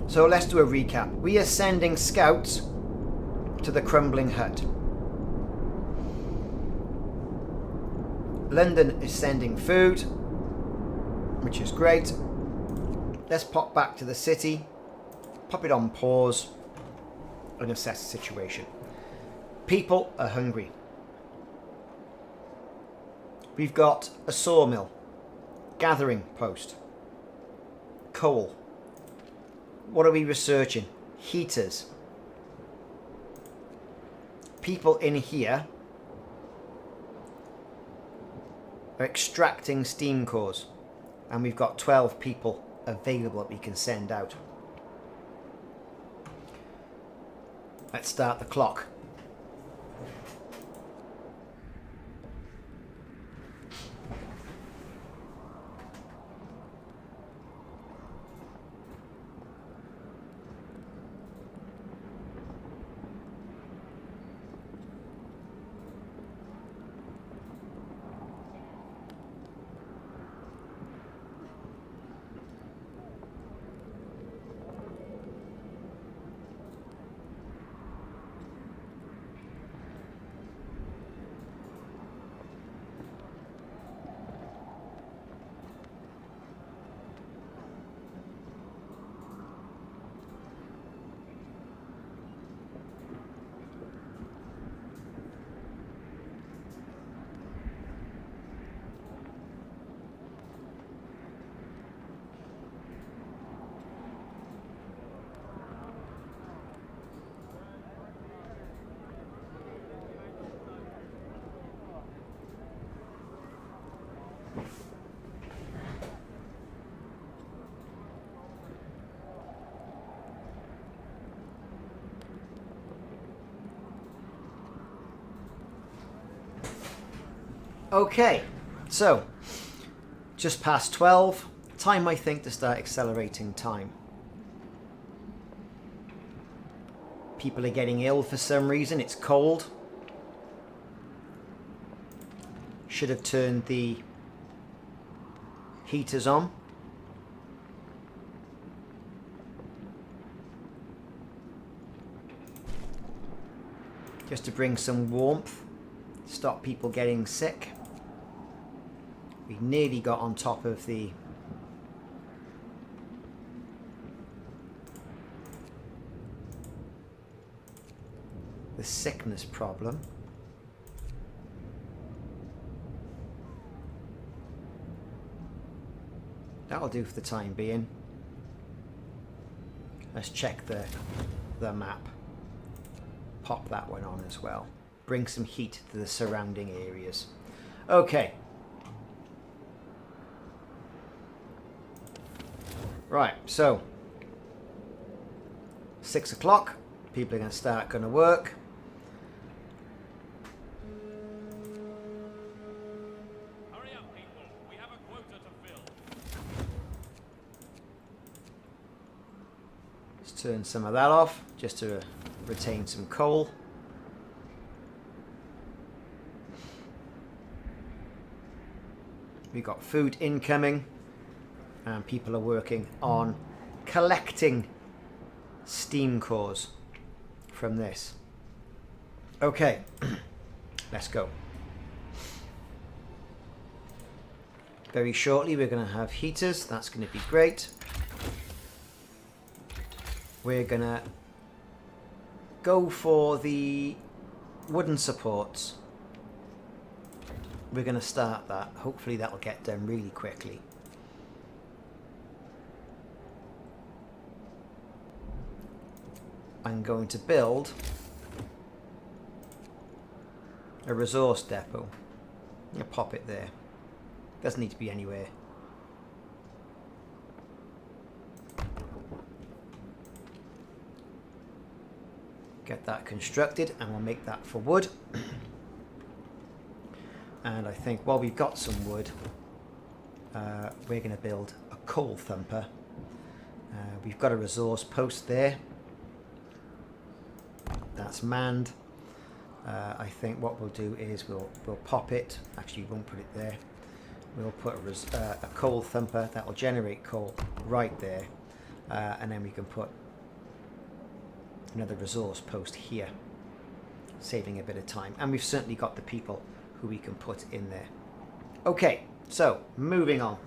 So let's do a recap. We are sending scouts to the crumbling hut. London is sending food, which is great. Let's pop back to the city, pop it on pause, and assess the situation. People are hungry. We've got a sawmill, gathering post, coal. What are we researching? Heaters. People in here are extracting steam cores, and we've got 12 people available that we can send out. Let's start the clock. Okay, so just past 12, time I think to start accelerating time. People are getting ill for some reason, it's cold. Should have turned the heaters on. Just to bring some warmth, stop people getting sick. We nearly got on top of the sickness problem. That'll do for the time being. Let's check the map. Pop that one on as well. Bring some heat to the surrounding areas. Okay. Right, so 6 o'clock, people are going to work. Hurry up, people. We have a quota to fill. Let's turn some of that off just to retain some coal. We've got food incoming. And people are working on collecting steam cores from this. Okay, let's go. Very shortly we're going to have heaters. That's going to be great. We're going to go for the wooden supports. We're going to start that. Hopefully that will get done really quickly. I'm going to build a resource depot. I'll pop it there. Doesn't need to be anywhere. Get that constructed and we'll make that for wood. And I think while we've got some wood, we're going to build a coal thumper. We've got a resource post there. That's manned. I think what we'll do is we'll pop it. Actually, we won't put it there. We'll put a coal thumper that will generate coal right there. and then we can put another resource post here, saving a bit of time. And we've certainly got the people who we can put in there. Okay, so moving on.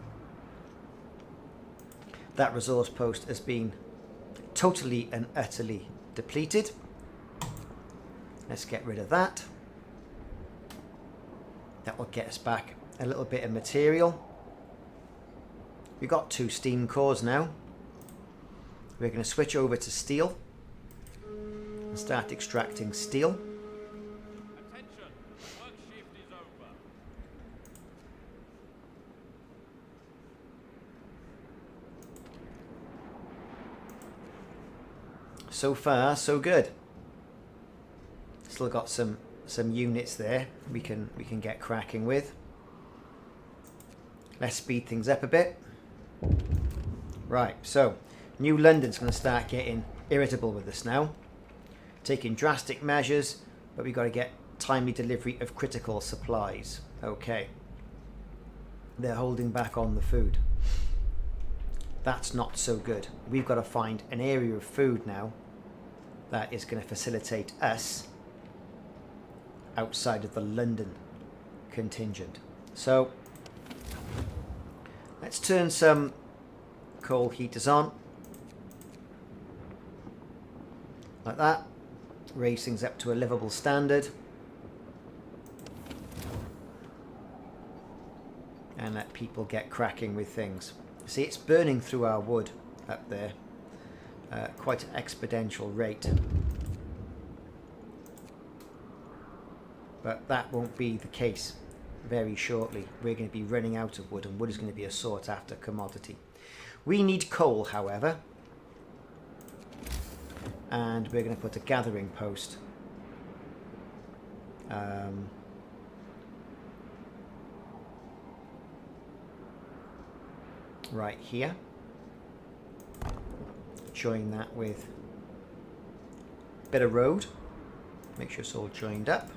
That resource post has been totally and utterly depleted. Let's get rid of that. That will get us back a little bit of material. We've got 2 steam cores now. We're going to switch over to steel and start extracting steel. Attention, work shift is over. So far, so good. Still got some units there we can get cracking with. Let's speed things up a bit. Right, so New London's going to start getting irritable with us now, taking drastic measures, but we've got to get timely delivery of critical supplies. Okay, they're holding back on the food. That's not so good. We've got to find an area of food now that is going to facilitate us outside of the London contingent. So let's turn some coal heaters on, like that. Raise things up to a livable standard, and let people get cracking with things. See, it's burning through our wood up there, quite an exponential rate. But that won't be the case very shortly. We're going to be running out of wood, and wood is going to be a sought after commodity. We need coal, however, and we're going to put a gathering post right here. Join that with a bit of road. Make sure it's all joined up.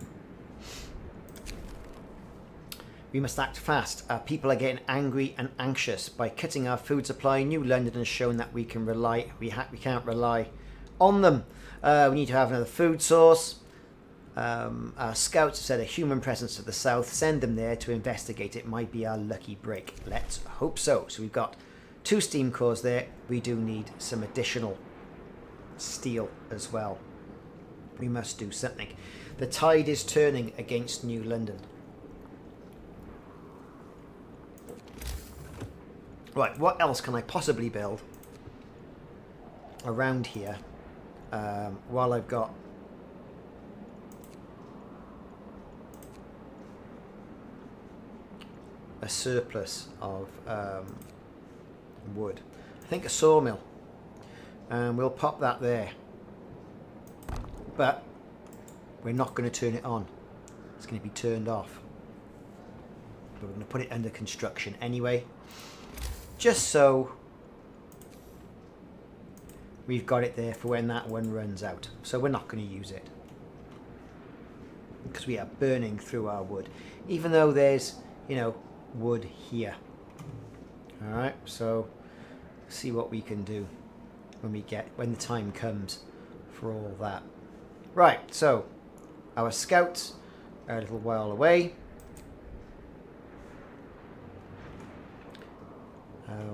We must act fast. Our people are getting angry and anxious. By cutting our food supply, New London has shown that we can't rely on them. We need to have another food source. Our scouts have said a human presence to the south. Send them there to investigate. It might be our lucky break. Let's hope so. So we've got 2 steam cores there. We do need some additional steel as well. We must do something. The tide is turning against New London. Right, what else can I possibly build around here while I've got a surplus of wood? I think a sawmill. We'll pop that there. But we're not going to turn it on. It's going to be turned off. But we're going to put it under construction anyway. Just so we've got it there for when that one runs out. So we're not going to use it, because we are burning through our wood, even though there's, you know, wood here. Alright, so see what we can do when the time comes for all that. Right, so our scouts are a little while away.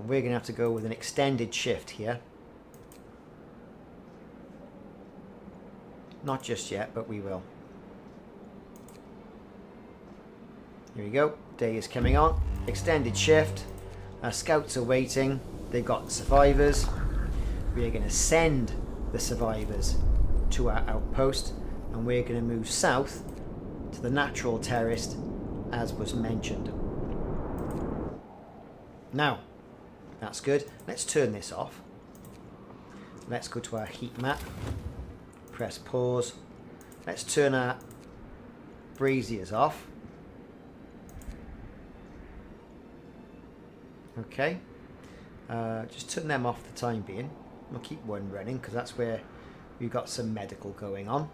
We're going to have to go with an extended shift here. Not just yet, but we will. Here we go. Day is coming on. Extended shift. Our scouts are waiting. They've got survivors. We are going to send the survivors to our outpost, and we're going to move south to the natural terrace, as was mentioned. Now, that's good. Let's turn this off. Let's go to our heat map. Press pause. Let's turn our braziers off. Okay. Just turn them off for the time being. We'll keep one running because that's where we've got some medical going on.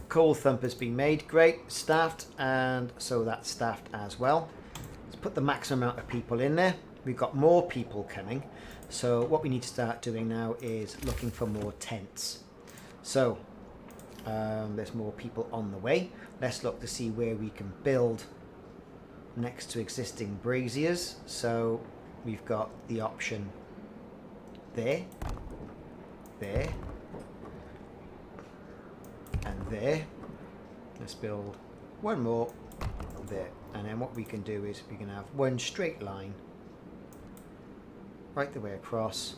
Coal thumper's been made. Great. Staffed. And so that's staffed as well. Let's put the maximum amount of people in there. we've got more people coming. So what we need to start doing now is looking for more tents. So there's more people on the way. Let's look to see where we can build next to existing braziers. So we've got the option there, there, and there. Let's build one more there. And then what we can do is we can have one straight line right the way across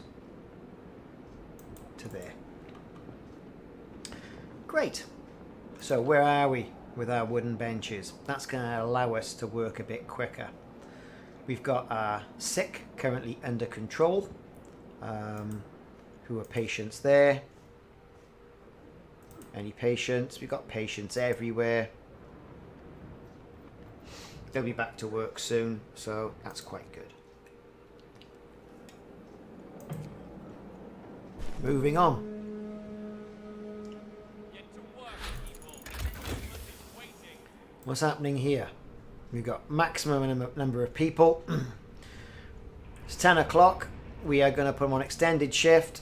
to there. Great. So where are we with our wooden benches? That's going to allow us to work a bit quicker. We've got our sick currently under control, who are patients there. Any patients? We've got patients everywhere. They'll be back to work soon, so that's quite good. Moving on. Get to work, people. Movement is waiting. What's happening here? We've got maximum number of people. It's 10 o'clock. We are going to put them on extended shift.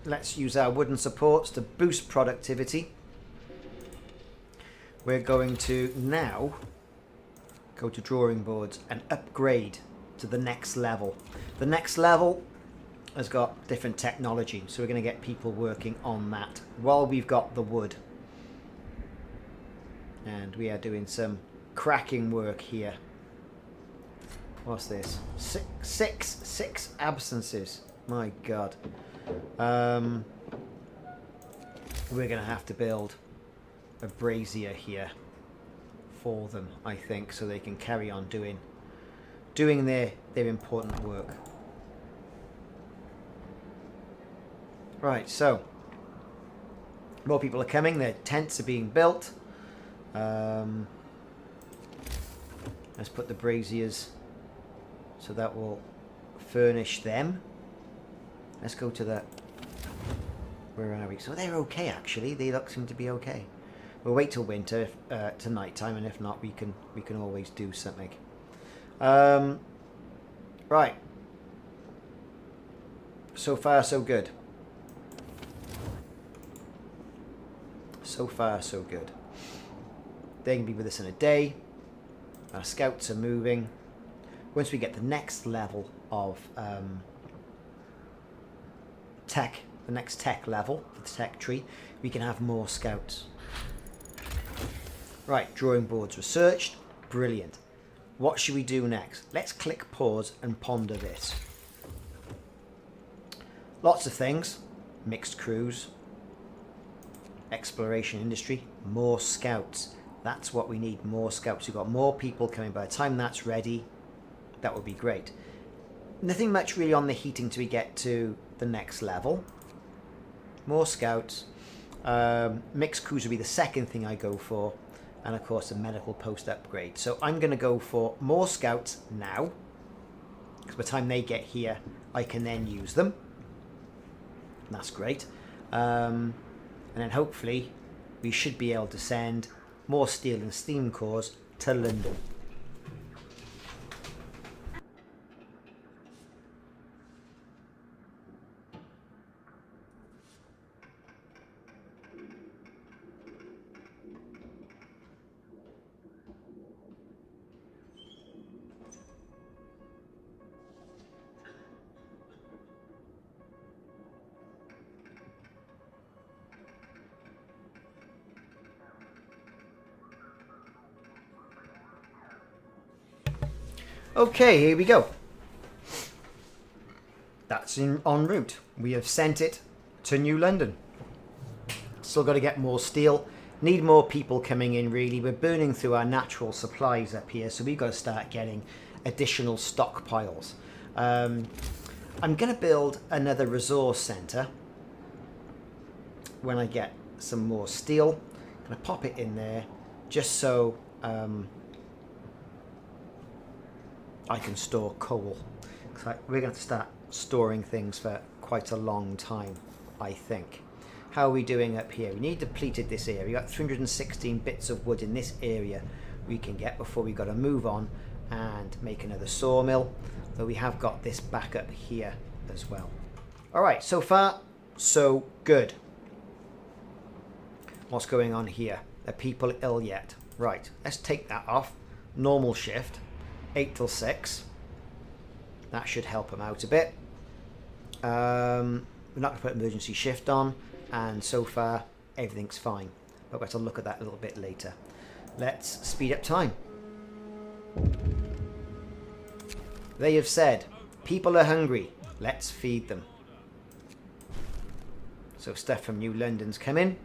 Let's use our wooden supports to boost productivity. We're going to now go to drawing boards and upgrade to the next level. The next level has got different technology, so we're going to get people working on that while we've got the wood. And we are doing some cracking work here. What's this? Six absences. My God. We're going to have to build a brazier here for them, I think, so they can carry on doing their important work. Right, so more people are coming. Their tents are being built. Let's put the braziers, so that will furnish them. Let's go to the... Where are we? So they're okay, actually. They seem to be okay. We'll wait till winter, to night time, and if not, we can always do something. Right. So far, so good. So far, so good. They can be with us in a day. Our scouts are moving. Once we get the next level of tech, the next tech level for the tech tree, we can have more scouts. Right, drawing boards researched. Brilliant. What should we do next? Let's click pause and ponder this. Lots of things. Mixed crews. Exploration industry. More scouts. That's what we need, more scouts. We've got more people coming. By the time that's ready, that would be great. Nothing much really on the heating till we get to the next level. More scouts. Mixed crews would be the second thing I go for. And of course a medical post upgrade. So I'm going to go for more scouts now. Because by the time they get here, I can then use them. And that's great. And then hopefully we should be able to send more steel and steam cores to London. Okay, here we go. That's en route. We have sent it to New London. Still got to get more steel. Need more people coming in, really. We're burning through our natural supplies up here, so we've got to start getting additional stockpiles. I'm going to build another resource centre when I get some more steel. I'm going to pop it in there just so I can store coal. We're going to start storing things for quite a long time, I think. How are we doing up here? We need depleted this area. We've got 316 bits of wood in this area we can get before we've got to move on and make another sawmill. Though we have got this back up here as well. Alright, so far, so good. What's going on here? Are people ill yet? Right, let's take that off. Normal shift, 8 till 6. That should help them out a bit. We're not going to put emergency shift on, and so far everything's fine. But we'll have to look at that a little bit later. Let's speed up time. They have said, people are hungry, let's feed them. So stuff from New London's come in.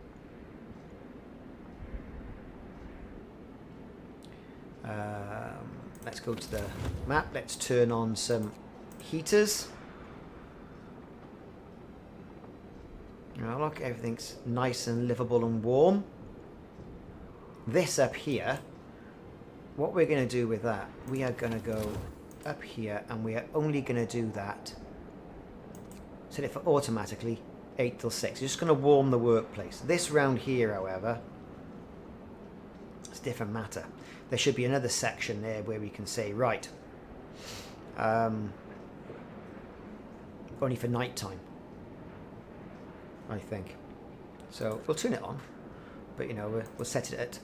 Let's go to the map. Let's turn on some heaters. Now look, everything's nice and livable and warm. This up here, what we're going to do with that, we are going to go up here and we are only going to do that. Set it for automatically 8 till 6. Just going to warm the workplace. This round here, however, it's a different matter. There should be another section there where we can say, right, only for night time, I think. So we'll turn it on, but you know, we'll set it at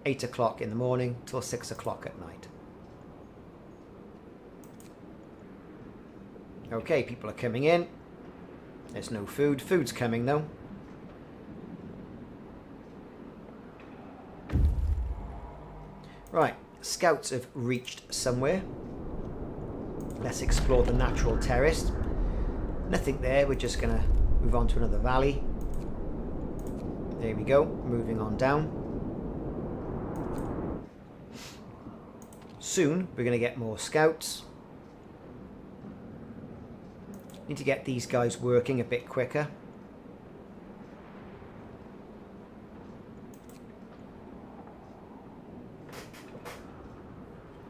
8 o'clock in the morning till 6 o'clock at night. Okay, people are coming in. There's no food. Food's coming though. Right, scouts have reached somewhere. Let's explore the natural terrace. Nothing there, we're just going to move on to another valley. There we go, moving on down. Soon we're going to get more scouts. Need to get these guys working a bit quicker.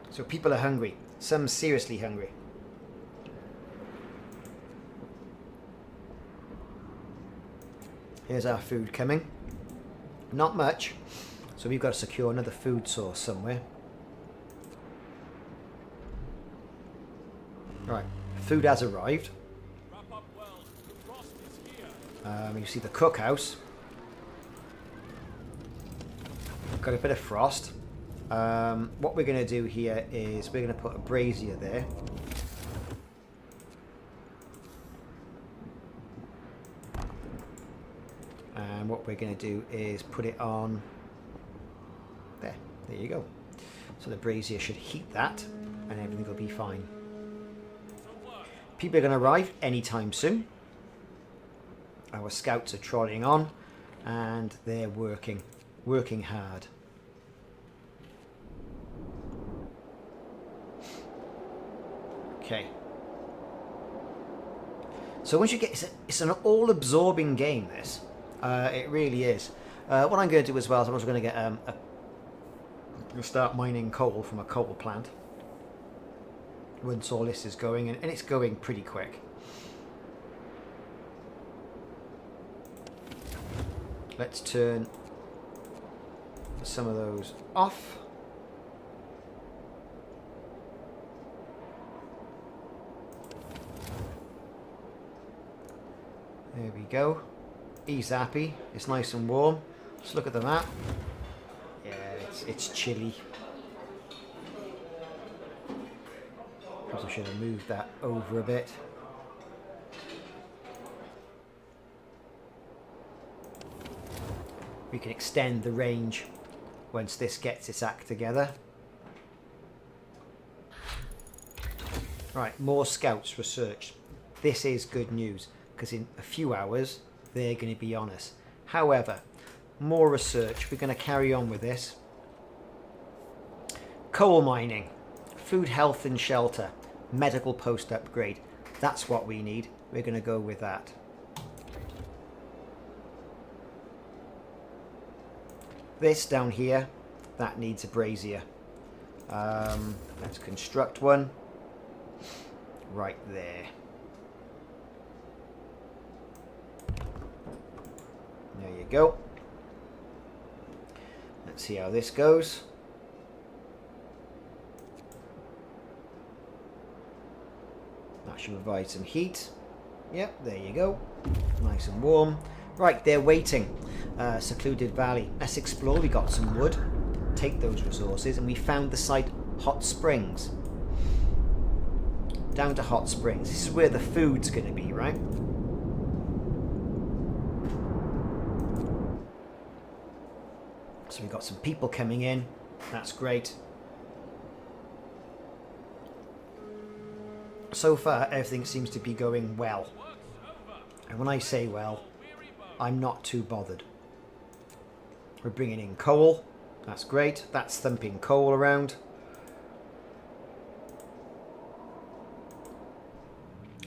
So people are hungry. Some seriously hungry. Here's our food coming. Not much. So we've got to secure another food source somewhere. Right. Food has arrived. Wrap up well. The frost is here. You see the cookhouse. Got a bit of frost. What we're going to do here is we're going to put a brazier there. And what we're going to do is put it on there. There you go. So the brazier should heat that and everything will be fine. People are going to arrive anytime soon. Our scouts are trotting on and they're working hard. Okay. So once you get, it's an all-absorbing game. This, it really is. What I'm going to do as well is I'm also going to get start mining coal from a coal plant. Once all this is going, and it's going pretty quick. Let's turn some of those off. There we go. He's happy. It's nice and warm. Let's look at the map. Yeah, it's chilly. Perhaps I should have moved that over a bit. We can extend the range once this gets its act together. Right, more scouts researched. This is good news, because in a few hours they're going to be on us. However, more research. We're going to carry on with this. Coal mining, food, health and shelter, medical post upgrade. That's what we need. We're going to go with that. This down here, that needs a brazier. Let's construct one right there. There you go. Let's see how this goes. That should provide some heat. Yep, there you go. Nice and warm. Right, they're waiting. Secluded valley. Let's explore. We got some wood. Take those resources. And we found the site Hot Springs. Down to Hot Springs. This is where the food's going to be, right? So we've got some people coming in. That's great. So far, everything seems to be going well. And when I say well, I'm not too bothered. We're bringing in coal. That's great. That's thumping coal around.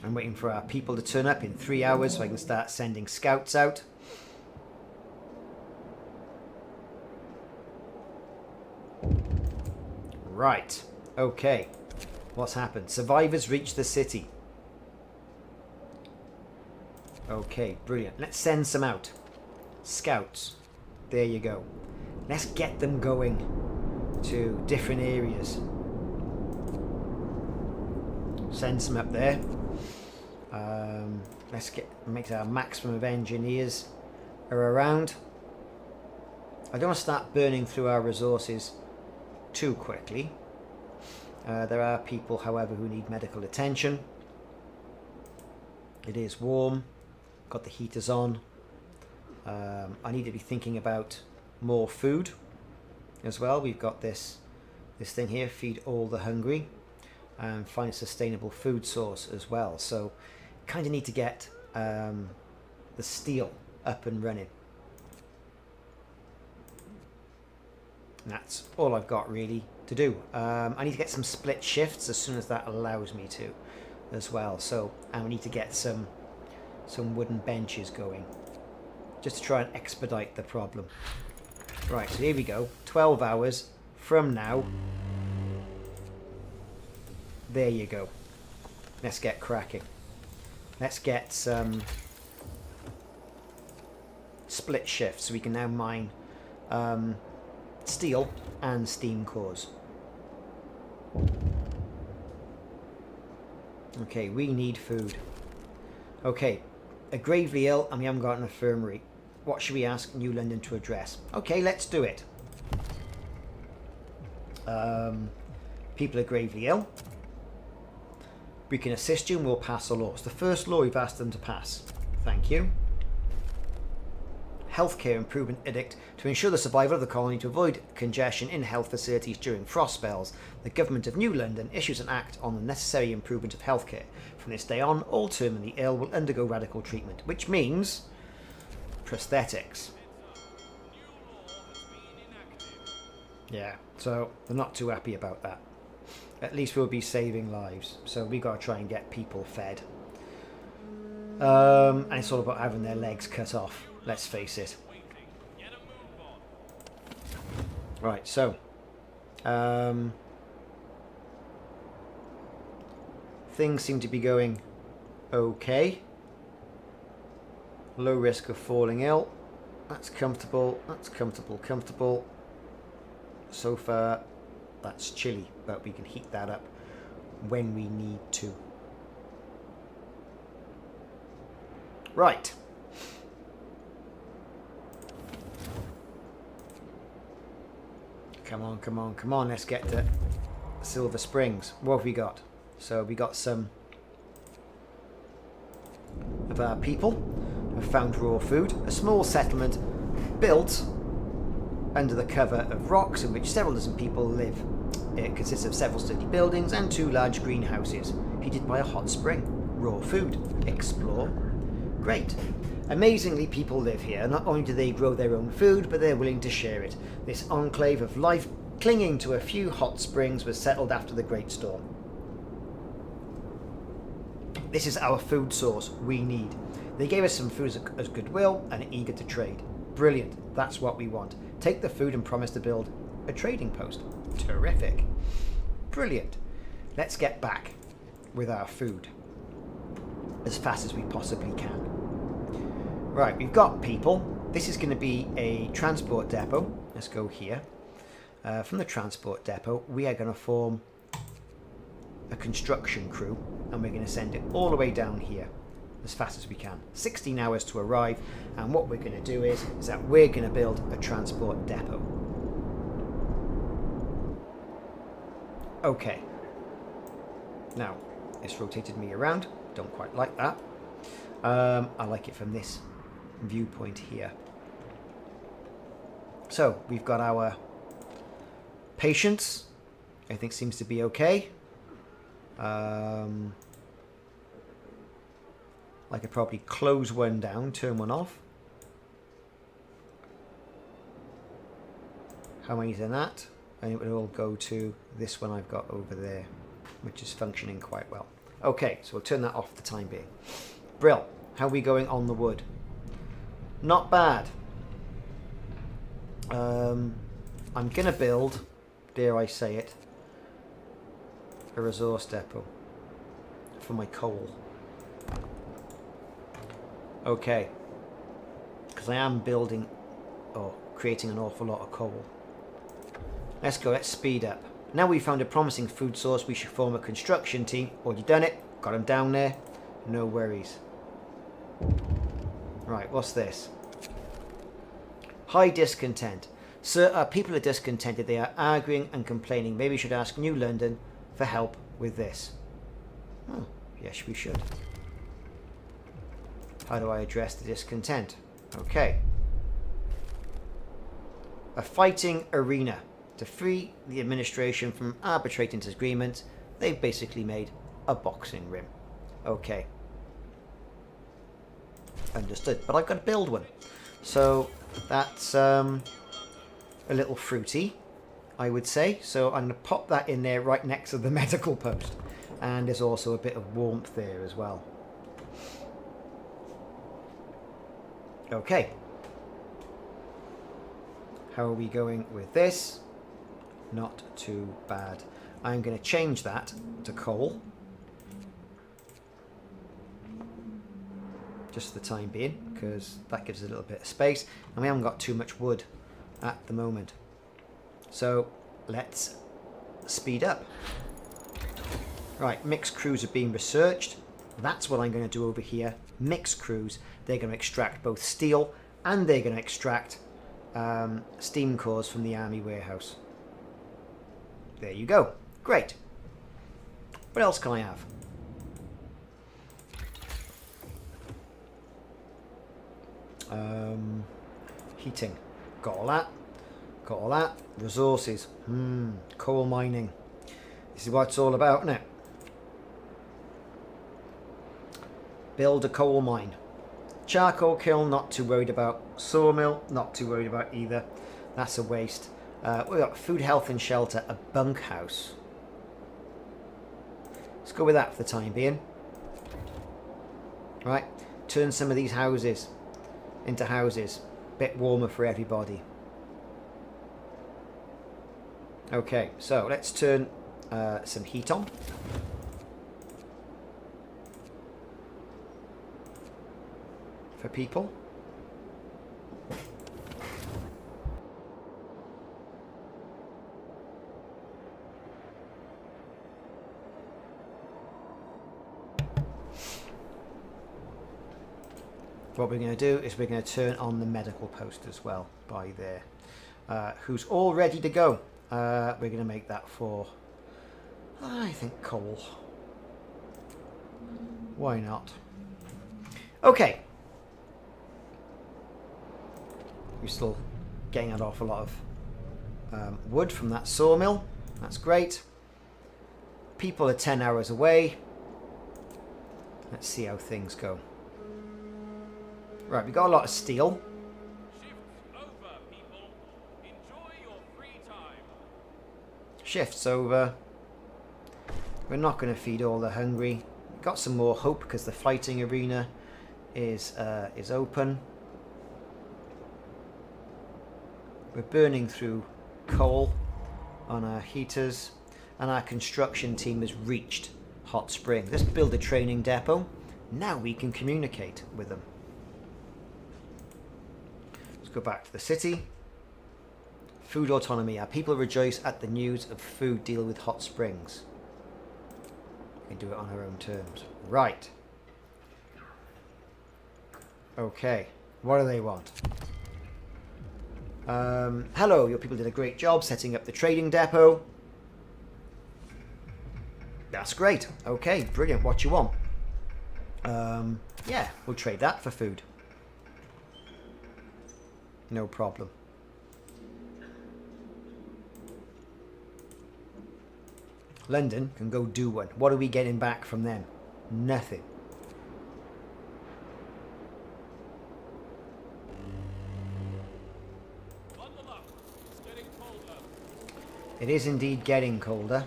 I'm waiting for our people to turn up in 3 hours so I can start sending scouts out. Right. Okay. What's happened? Survivors reach the city. Okay, brilliant. Let's send some out. Scouts. There you go. Let's get them going to different areas. Send some up there. Let's make our maximum of engineers are around. I don't want to start burning through our resources too quickly. There are people, however, who need medical attention. It is warm. Got the heaters on. I need to be thinking about more food as well. We've got this thing here, feed all the hungry, and find a sustainable food source as well. So kind of need to get the steel up and running. And that's all I've got really to do. I need to get some split shifts as soon as that allows me to as well. So I need to get some wooden benches going just to try and expedite the problem. Right, so here we go. 12 hours from now. There you go. Let's get cracking. Let's get some split shifts so we can now mine steel and steam cores. Okay, we need food. Okay, a gravely ill and we haven't got an infirmary. What should we ask New London to address? Okay, let's do it. People are gravely ill. We can assist you and we'll pass a law. It's the first law we've asked them to pass. Thank you. Healthcare Improvement Edict to ensure the survival of the colony to avoid congestion in health facilities during frost spells. The Government of New London issues an act on the necessary improvement of healthcare. From this day on, all terminally ill will undergo radical treatment, which means prosthetics. Yeah, so they're not too happy about that. At least we'll be saving lives, so we got to try and get people fed. And it's all about having their legs cut off. Let's face it. Right, so things seem to be going okay. Low risk of falling ill. That's comfortable. That's comfortable. Comfortable. So far, that's chilly, but we can heat that up when we need to. Right. Come on, come on, come on. Let's get to Silver Springs. What have we got? So we got some of our people have found raw food. A small settlement built under the cover of rocks in which several dozen people live. It consists of several sturdy buildings and 2 large greenhouses, heated by a hot spring. Raw food. Explore. Great. Amazingly, people live here. Not only do they grow their own food, but they're willing to share it. This enclave of life, clinging to a few hot springs, was settled after the Great Storm. This is our food source we need. They gave us some food as goodwill and are eager to trade. Brilliant. That's what we want. Take the food and promise to build a trading post. Terrific. Brilliant. Let's get back with our food as fast as we possibly can. Right, we've got people. This is going to be a transport depot. Let's go here. From the transport depot, we are going to form a construction crew, and we're going to send it all the way down here as fast as we can. 16 hours to arrive, and what we're going to do is that we're going to build a transport depot. Okay. Now, it's rotated me around. Don't quite like that. I like it from this viewpoint here. So, we've got our patience. Everything seems to be okay. I could probably close one down, turn one off. How many's in that? And it would all go to this one I've got over there, which is functioning quite well. Okay, so we'll turn that off for the time being. Brill, how are we going on the wood? Not bad. I'm going to build, dare I say it, a resource depot for my coal. Okay, because I am building or creating an awful lot of coal. Let's go, let's speed up. Now we've found a promising food source, we should form a construction team. Already done it, got them down there, no worries. Right, what's this? High discontent. Sir, our people are discontented, they are arguing and complaining. Maybe we should ask New London for help with this. Oh, yes we should. How do I address the discontent? Okay. A fighting arena. To free the administration from arbitrating disagreements, they've basically made a boxing ring. Okay. Understood. But I've got to build one. So that's a little fruity, I would say. So I'm going to pop that in there right next to the medical post. And there's also a bit of warmth there as well. Okay. How are we going with this? Not too bad. I'm going to change that to coal. Just for the time being, because that gives us a little bit of space. And we haven't got too much wood at the moment. So let's speed up. Right, mixed crews are being researched. That's what I'm going to do over here. Mixed crews. They're going to extract both steel and they're going to extract steam cores from the army warehouse. There you go. Great. What else can I have? Heating. Got all that. Got all that. Resources. Coal mining. This is what it's all about, isn't it? Build a coal mine. Charcoal kiln, not too worried about. Sawmill, not too worried about either. That's a waste. We've got food, health and shelter, a bunkhouse. Let's go with that for the time being. Right, turn some of these houses into houses. Bit warmer for everybody. Okay, so let's turn some heat on. For people. What we're going to do is we're going to turn on the medical post as well by there. Who's all ready to go. We're going to make that for, I think, coal. Why not? Okay. We're still getting an awful lot of wood from that sawmill. That's great. People are 10 hours away. Let's see how things go. Right, we got a lot of steel. Shift's over, people. Enjoy your free time. Shift's over. We're not going to feed all the hungry. Got some more hope because the fighting arena is open. We're burning through coal on our heaters, and our construction team has reached Hot Spring. Let's build a training depot. Now we can communicate with them. Go back to the city. Food autonomy. Our people rejoice at the news of food deal with Hot Springs. can do it on her own terms. Right. Okay. What do they want? Hello, your people did a great job setting up the trading depot. That's great. Okay, brilliant. What you want? Yeah, we'll trade that for food. No problem. London can go do one. What are we getting back from them? Nothing. Bundle up. It's getting colder. It is indeed getting colder.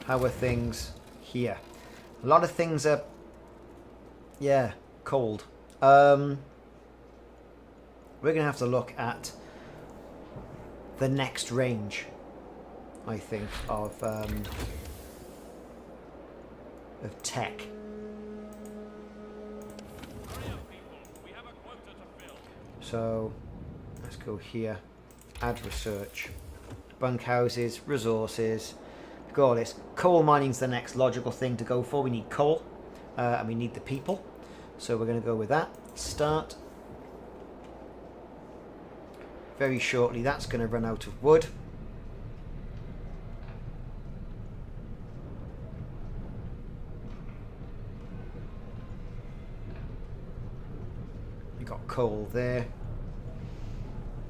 How are things here? A lot of things are, yeah, cold. We're going to have to look at the next range, I think, of tech. Hurry up, people. We have a quota to fill. So let's go here. Add research. Bunkhouses, resources. Got all this. Coal mining's the next logical thing to go for. We need coal. And we need the people. So we're going to go with that. Start. Very shortly that's going to run out of wood. You've got coal there.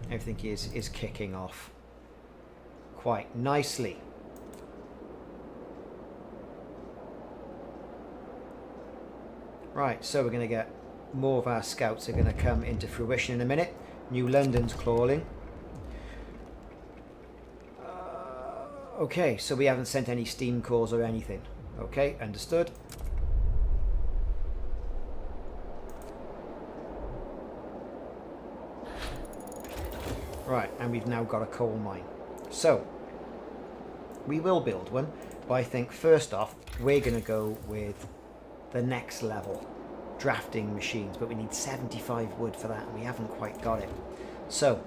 Everything is kicking off quite nicely. Right, so we're going to get more of our scouts are going to come into fruition in a minute. New London's crawling. Okay, so we haven't sent any steam cores or anything. Okay, understood. Right, and we've now got a coal mine. So, we will build one, but I think first off, we're going to go with the next level. Drafting machines, but we need 75 wood for that and we haven't quite got it. So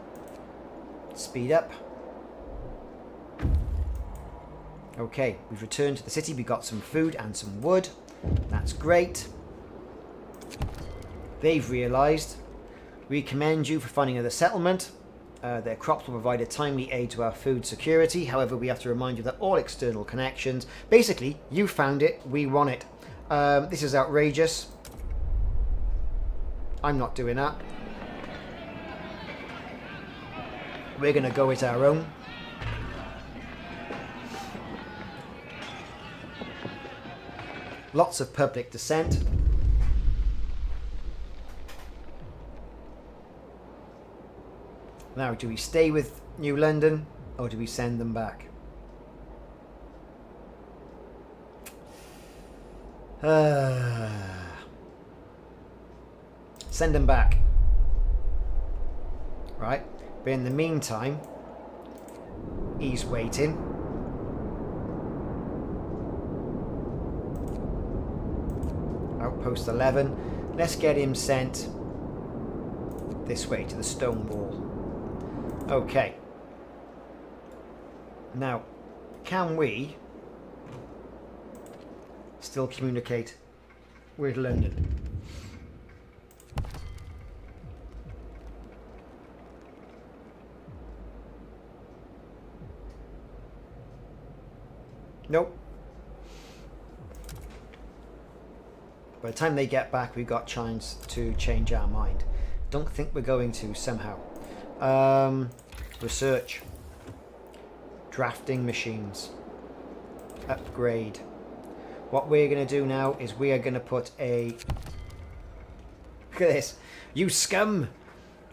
speed up. Okay, we've returned to the city. We got some food and some wood. That's great. They've realized. We commend you for finding another settlement. Their crops will provide a timely aid to our food security. However, we have to remind you that all external connections, basically you found it, we want it. This is outrageous. I'm not doing that. We're going to go it our own. Lots of public dissent. Now, do we stay with New London or do we send them back? Send them back. Right, but in the meantime, he's waiting. Outpost 11. Let's get him sent this way to the stone wall. Okay. Now, can we still communicate with London? Nope. By the time they get back, we've got chance to change our mind. Don't think we're going to somehow. Research. Drafting machines. Upgrade. What we're going to do now is we are going to put a... Look at this. You scum!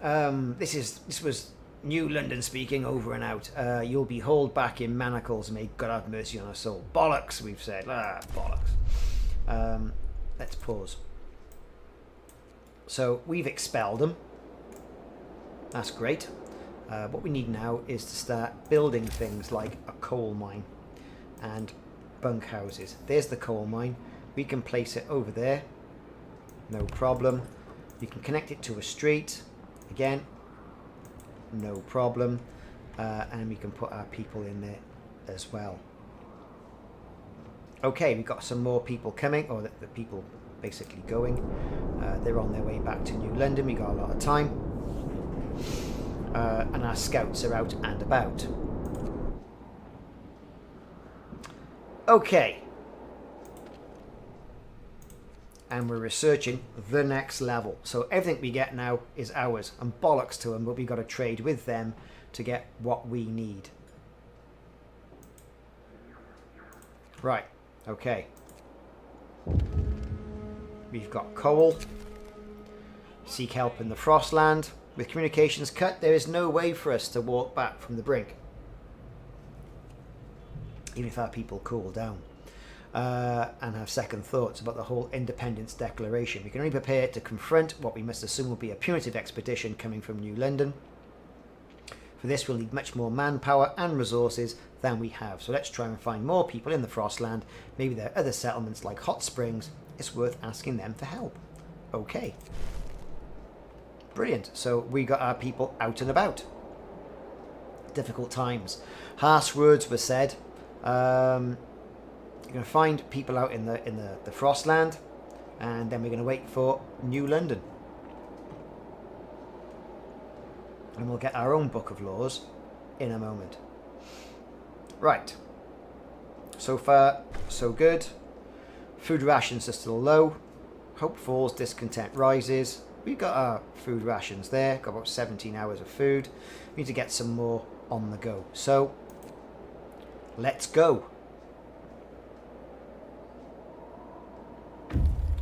This was New London speaking, over and out. You'll be hauled back in manacles. May God have mercy on us all. Bollocks, we've said. Bollocks. Let's pause. So we've expelled them. That's great. What we need now is to start building things like a coal mine and bunkhouses. There's the coal mine. We can place it over there. No problem. We can connect it to a street. Again, no problem. And we can put our people in there as well. Okay, we've got some more people coming, or the people basically going. They're on their way back to New London. We got a lot of time. And our scouts are out and about. Okay. And we're researching the next level. So everything we get now is ours. And bollocks to them, but we've got to trade with them to get what we need. Right. Okay. We've got coal. Seek help in the Frostland. With communications cut, there is no way for us to walk back from the brink. Even if our people cool down. And have second thoughts about the whole independence declaration. We can only prepare to confront what we must assume will be a punitive expedition coming from New London. For this, we'll need much more manpower and resources than we have. So let's try and find more people in the Frostland. Maybe there are other settlements like Hot Springs. It's worth asking them for help. Okay. Brilliant. So we got our people out and about. Difficult times. Harsh words were said. You're going to find people out in the Frostland, and then we're going to wait for New London. And we'll get our own book of laws in a moment. Right. So far, so good. Food rations are still low. Hope falls, discontent rises. We've got our food rations there. Got about 17 hours of food. We need to get some more on the go. So, let's go.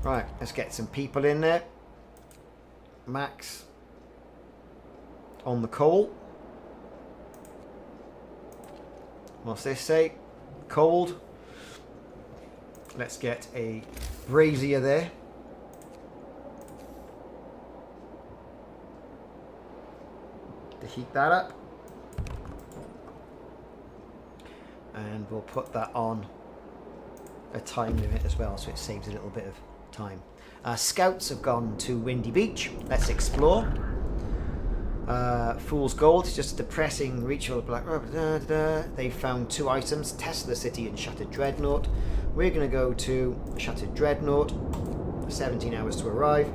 Right, let's get some people in there. Max on the coal. What's this say? Cold. Let's get a brazier there. To heat that up. And we'll put that on a time limit as well, so it saves a little bit of time. Our scouts have gone to Windy Beach. Let's explore. Fool's Gold is just a depressing reach of black. They found 2 items: Tesla City and Shattered Dreadnought. We're going to go to Shattered Dreadnought. 17 hours to arrive.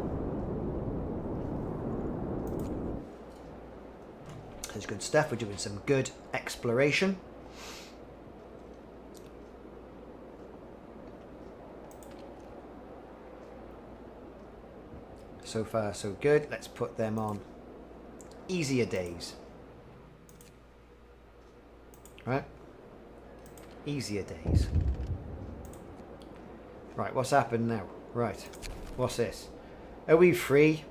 That's good stuff. We're doing some good exploration. So far, so good. Let's put them on easier days. Right? Easier days. Right, what's happened now? Right, what's this? Are we free?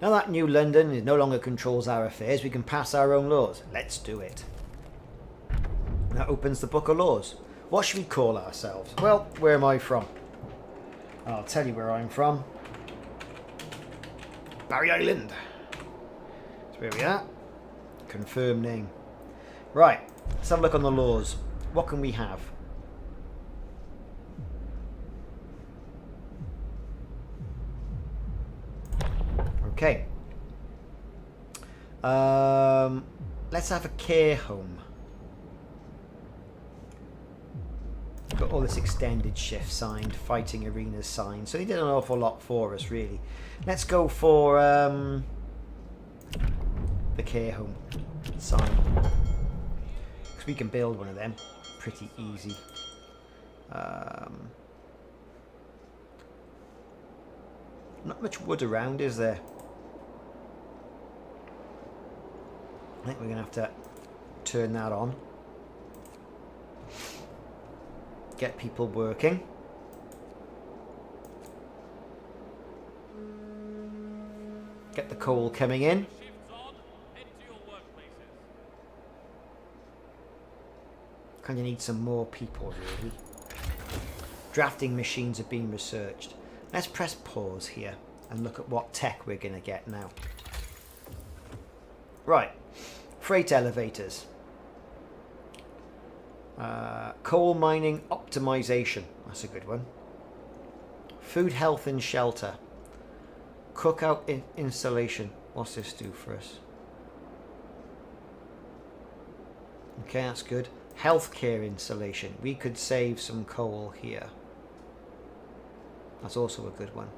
Now that New London no longer controls our affairs, we can pass our own laws. Let's do it. That opens the book of laws. What should we call ourselves? Well, where am I from? I'll tell you where I'm from. Barry Island. That's where we are. Confirm name. Right, let's have a look on the laws. What can we have? Okay. Let's have a care home. Got all this extended shift signed, fighting arenas signed. So they did an awful lot for us, really. Let's go for the care home sign. Because we can build one of them pretty easy. Not much wood around, is there? I think we're going to have to turn that on. Get people working. Get the coal coming in. Kind of need some more people, really. Drafting machines are being researched. Let's press pause here and look at what tech we're going to get now. Right. Freight elevators. Coal mining optimization. That's a good one. Food, health and shelter. Cookout installation. What's this do for us? Okay, that's good. Healthcare installation. We could save some coal here. That's also a good one.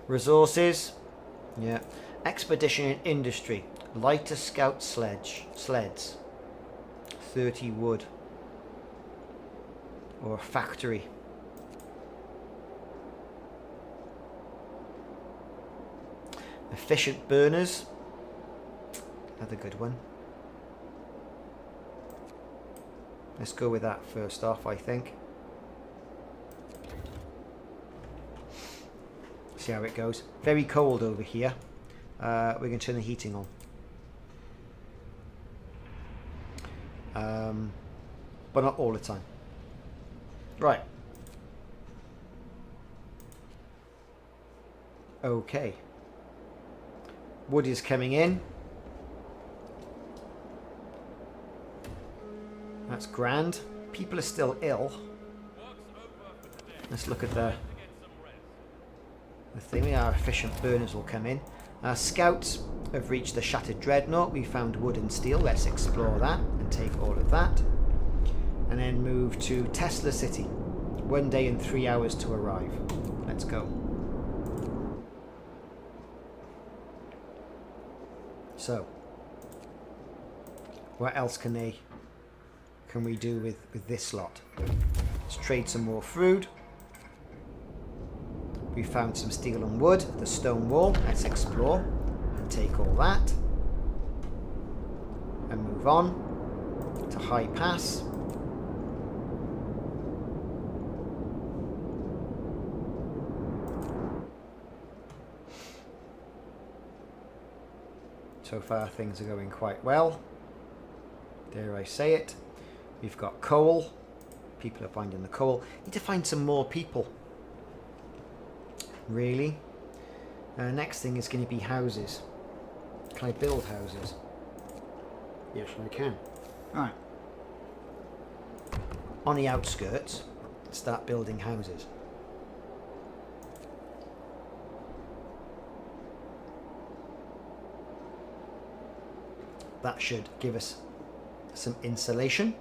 Resources. Yeah. Expedition and industry. Lighter scout sleds. 30 wood. Or a factory. Efficient burners. Another good one. Let's go with that first off, I think. See how it goes. Very cold over here. We're going to turn the heating on. But not all the time. Right. Okay. Wood is coming in. That's grand. People are still ill. Let's look at the thing. Our efficient burners will come in. Our scouts have reached the shattered dreadnought. We found wood and steel. Let's explore that and take all of that. And then move to Tesla City. 1 day and 3 hours to arrive. Let's go. So, what else can we do with this lot? Let's trade some more food. We found some steel and wood, the stone wall. Let's explore and take all that. And move on to High Pass. So far things are going quite well. Dare I say it. We've got coal. People are finding the coal. Need to find some more people. Really? Next thing is going to be houses. Can I build houses? Yes, I can. Right. On the outskirts, start building houses. That should give us some insulation.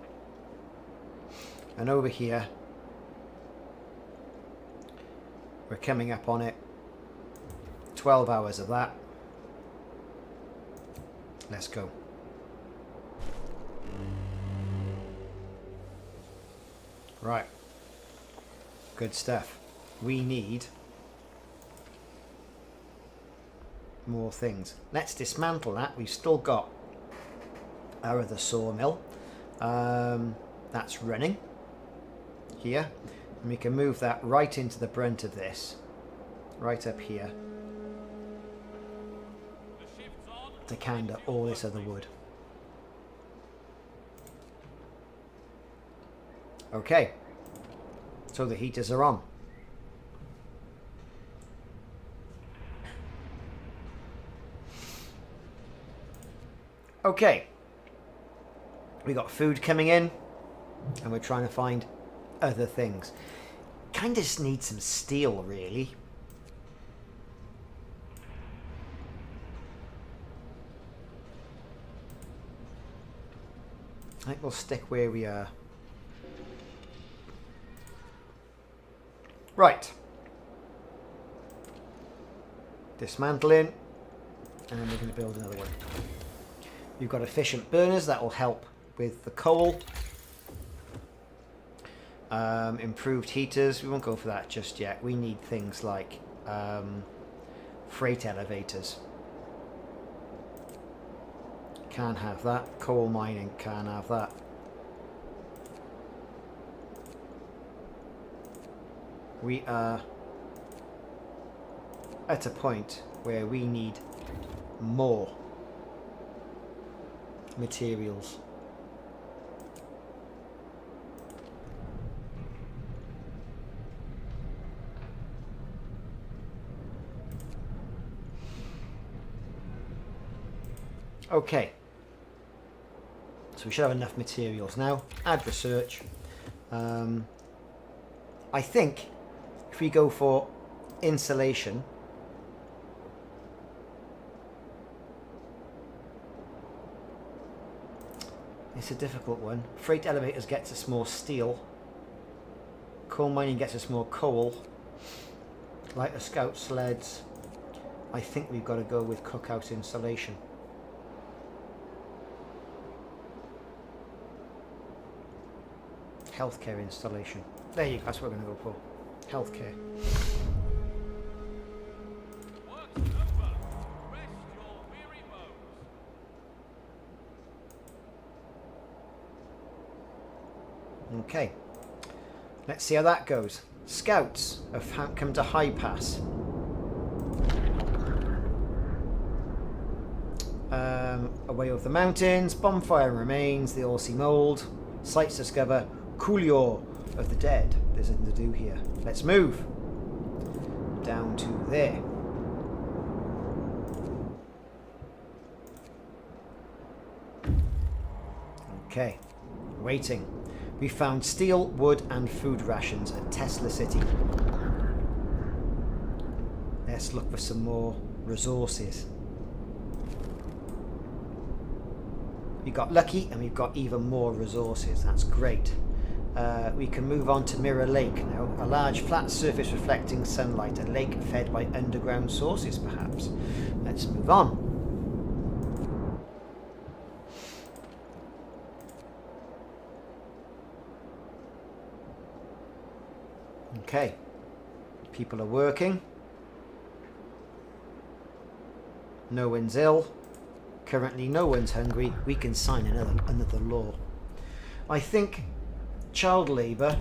And over here, we're coming up on it. 12 hours of that. Let's go. Right. Good stuff. We need more things. Let's dismantle that. We've still got our other sawmill. That's running here. And we can move that right into the brunt of this. Right up here. To cander all this other wood. Okay. So the heaters are on. Okay. We got food coming in. And we're trying to find other things. Kind of just need some steel, really. I think we'll stick where we are. Right. Dismantling. And then we're going to build another one. We've got efficient burners that will help with the coal. Improved heaters. We won't go for that just yet. We need things like freight elevators. Can't have that. Coal mining, can't have that. We are at a point where we need more materials. Okay. So we should have enough materials now. Add research. I think if we go for insulation, It's a difficult one. Freight elevators gets us more steel. Coal mining gets us more coal. Lighter scout sleds. I think we've got to go with cookhouse installation. Healthcare installation. There you go, that's what we're going to go for. Healthcare. Work's over. Rest your weary bones. Okay. Let's see how that goes. Scouts have come to High Pass. Away over the mountains, bonfire remains, the Orsi mould, sites discover, Coolio of the dead. There's nothing to do here. Let's move down to there. Okay, waiting. We found steel, wood and food rations at Tesla City. Let's look for some more resources. We got lucky and we've got even more resources. That's great. We can move on to Mirror Lake now. A large flat surface reflecting sunlight. A lake fed by underground sources perhaps. Let's move on. Okay. People are working. No one's ill. Currently no one's hungry. We can sign another law. I think child labour,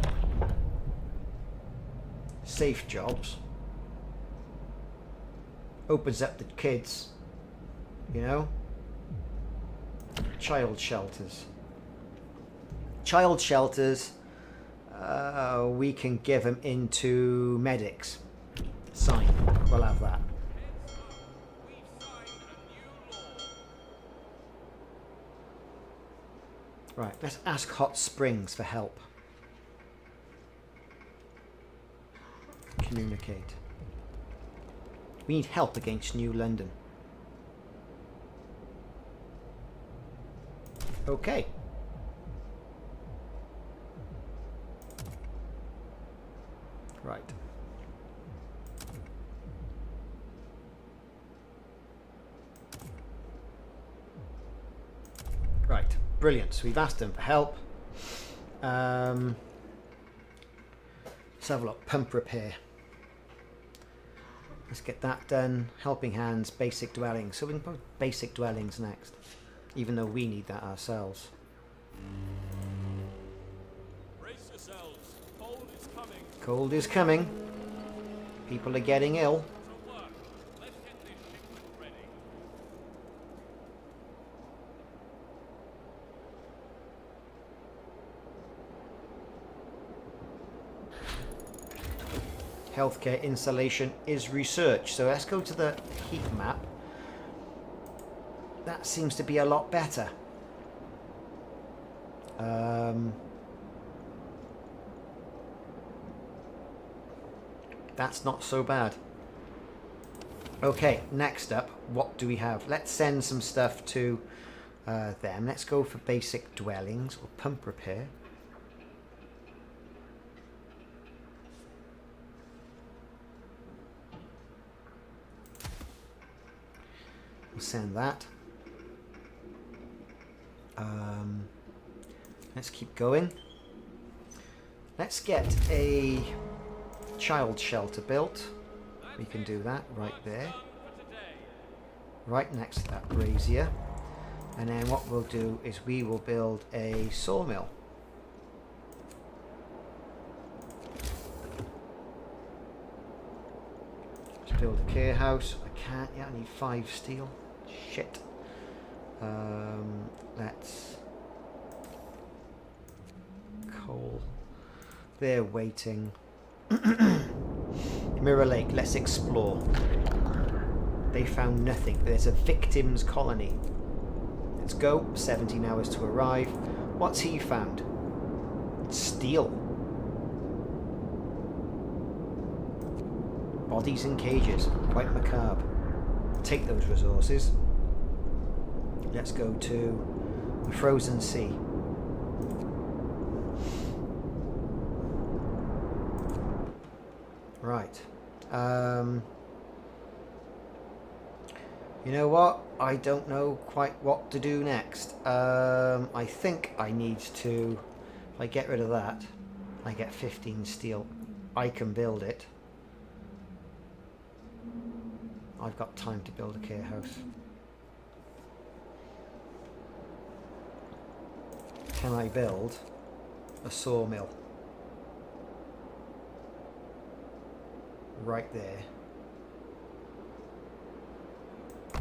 safe jobs, opens up the kids, you know. Child shelters. Child shelters, we can give them into medics. Sign. We'll have that. Right, let's ask Hot Springs for help. Communicate. We need help against New London. Okay. Right. Right. Brilliant. So we've asked them for help. Let's have a look. Pump repair. Let's get that done. Helping hands, basic dwellings. So we can put basic dwellings next, even though we need that ourselves. Brace yourselves. Cold is coming. Cold is coming. People are getting ill. To work. Let's get this shipment ready. Healthcare installation is research. So let's go to the heat map. That seems to be a lot better. That's not so bad. Okay, next up, what do we have? Let's send some stuff to them. Let's go for basic dwellings or pump repair. We'll send that. Let's keep going. Let's get a child shelter built. We can do that right there. Right next to that brazier. And then what we'll do is we will build a sawmill. Let's build a care house. I can't yet, I need 5 steel. Shit. Let's coal. They're waiting. Mirror Lake, let's explore. They found nothing. There's a victims colony. Let's go. 17 hours to arrive. What's he found? Steel. Bodies in cages. Quite macabre. Take those resources. Let's go to The frozen sea. Right. You know what? I don't know quite what to do next. I think I need to... If I get rid of that, I get 15 steel. I can build it. I've got time to build a care house. Can I build a sawmill? Right there.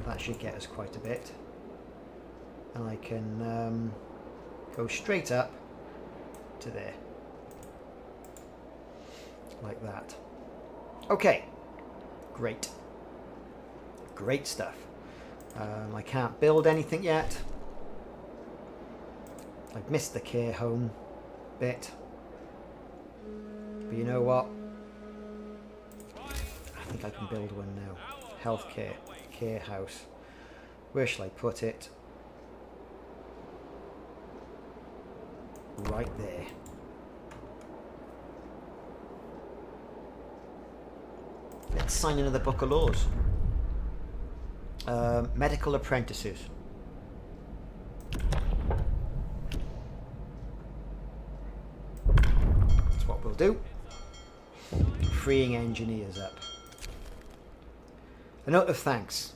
That should get us quite a bit. And I can go straight up to there. Like that. Okay. Great. Great stuff. I can't build anything yet. I've missed the care home bit. But you know what? I think I can build one now. Healthcare. Care house. Where shall I put it? Right there. Let's sign another book of laws. Medical apprentices. That's what we'll do. Freeing engineers up. A note of thanks.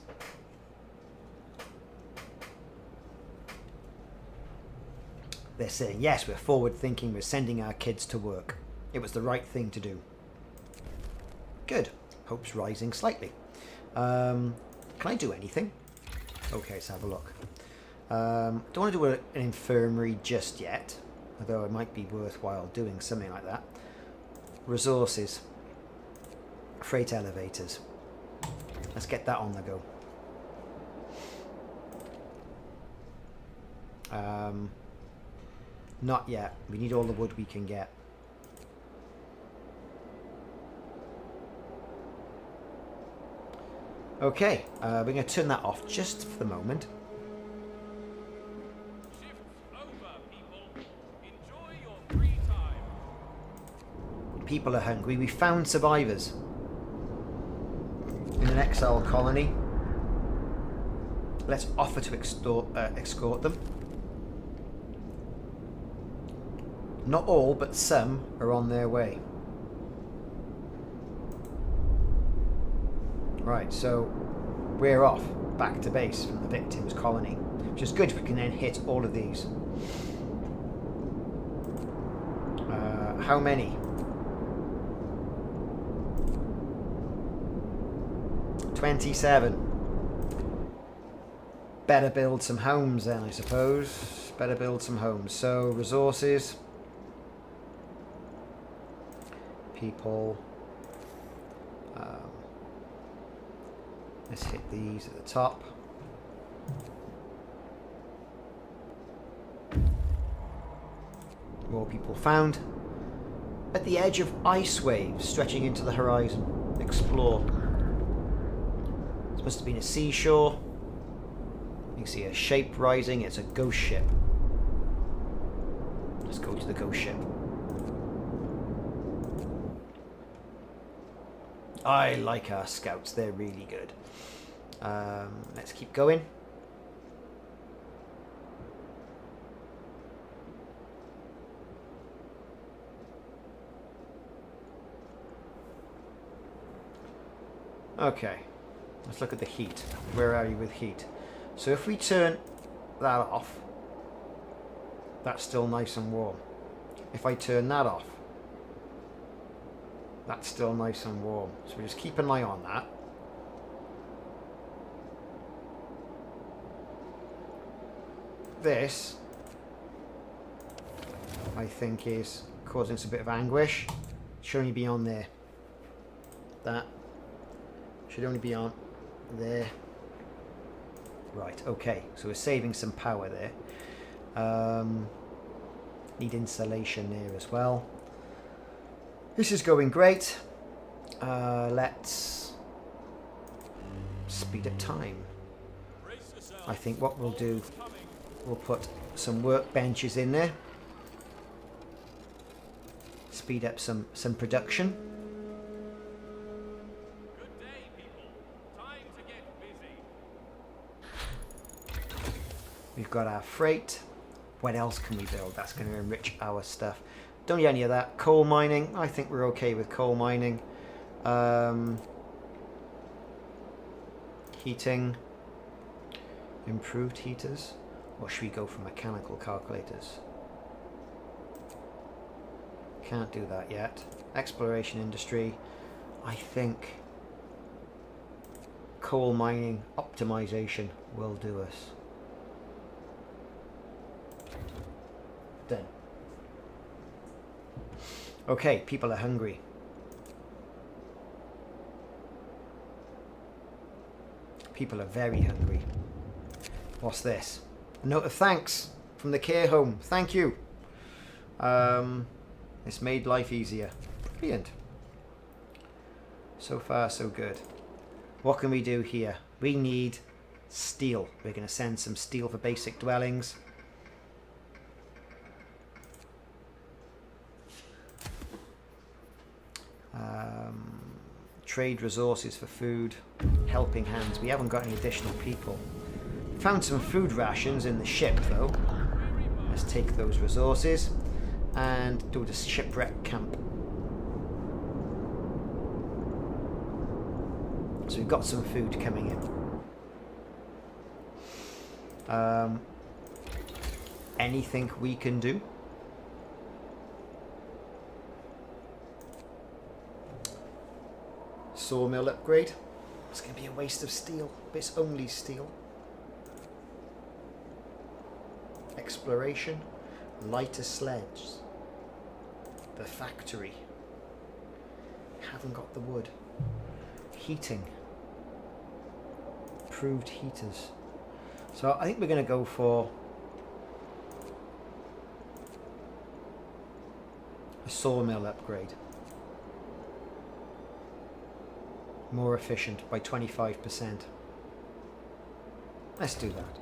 They're saying, yes, we're forward thinking, we're sending our kids to work. It was the right thing to do. Good. Hope's rising slightly. Can I do anything? Okay, let's have a look. Don't want to do an infirmary just yet, although it might be worthwhile doing something like that. Resources. Freight elevators. Let's get that on the go. Not yet. We need all the wood we can get. Okay, we're going to turn that off just for the moment. Shift over, people. Enjoy your free time. People are hungry. We found survivors in an exile colony. Let's offer to escort them. Not all, but some are on their way. Right, so we're off back to base from the victim's colony, which is good. We can then hit all of these. How many? 27. Better build some homes then, I suppose. Better build some homes. So, resources. People. Let's hit these at the top. More people found. At the edge of ice waves stretching into the horizon. Explore. This must have been a seashore. You can see a shape rising. It's a ghost ship. Let's go to the ghost ship. I like our scouts. They're really good. Let's keep going. Okay. Let's look at the heat. Where are you with heat? So if we turn that off, that's still nice and warm. If I turn that off, that's still nice and warm. So we just keep an eye on that. This, I think, is causing us a bit of anguish. Should only be on there. That should only be on there. Right, okay. So we're saving some power there. Need insulation there as well. This is going great. Let's speed up time. I think what we'll do, we'll put some workbenches in there. Speed up some production. Good day, people. Time to get busy. We've got our freight. What else can we build that's going to enrich our stuff? Don't need any of that. Coal mining. I think we're okay with coal mining. Heating. Improved heaters. Or should we go for mechanical calculators? Can't do that yet. Exploration industry. I think coal mining optimization will do us. Done. Okay, people are hungry. People are very hungry. What's this? A note of thanks from the care home. Thank you. It's made life easier. Brilliant. So far, so good. What can we do here? We need steel. We're going to send some steel for basic dwellings. Trade resources for food. Helping hands. We haven't got any additional people. Found some food rations in the ship though. Let's take those resources and do the shipwreck camp. So we've got some food coming in. Anything we can do? Sawmill upgrade. It's going to be a waste of steel, but it's only steel. Exploration. Lighter sledges. The factory. Haven't got the wood. Heating. Improved heaters. So I think we're going to go for a sawmill upgrade. More efficient by 25%. Let's do that.